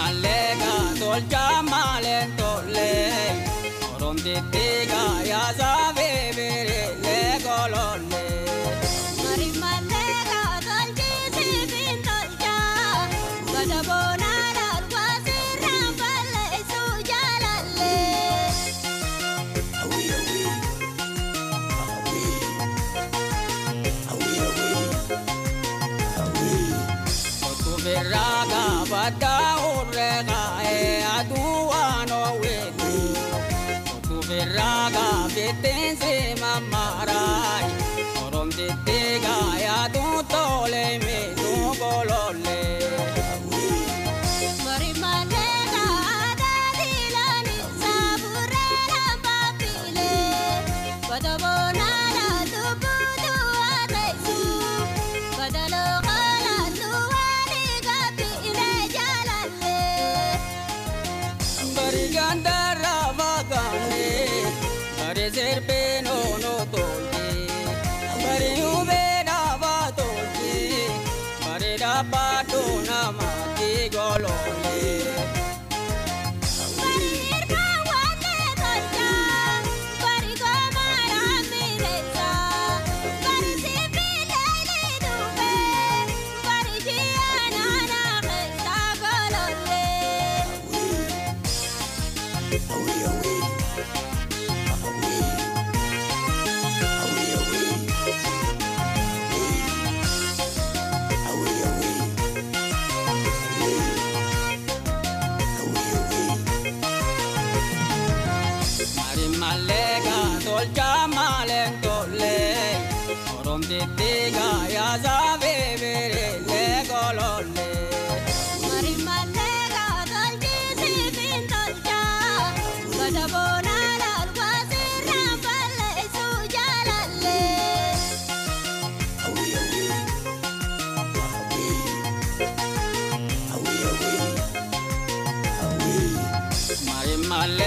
Marimalega dolce malentole, Oronditega ya sabe bere le colonne. Marimalega dolce si pintolcha, Gadabona la quasi rampalle su jalale. Awi awi, awi awi, awi. Tu verraga bada urrega e aduano wetu. Tu verraga vetense mamarai, Oronditega ya tutole me tu colonne. Marimalega dadilani saburela papile, Gadabona la tubudu atesu, Gadalo kala tuwali kapile jalale. Barigandara vagane, bare serpe no tolti, bare ubera vatolti, bare da patuna mati golole. Marirpa wane tolcha, bari gomara mireza, bari sipile lidupe, bari jiana na khesta golole. Awi awi, awi, awi awi, awi awi, awi awi. Marimalega dolce malentole, Oronditega ya sabe bere le colonne. Marimalega dolce si pintolcha, Gadabona la quasi rampalle su jalale. Awi awi, awi, awi awi, awi. Marimalega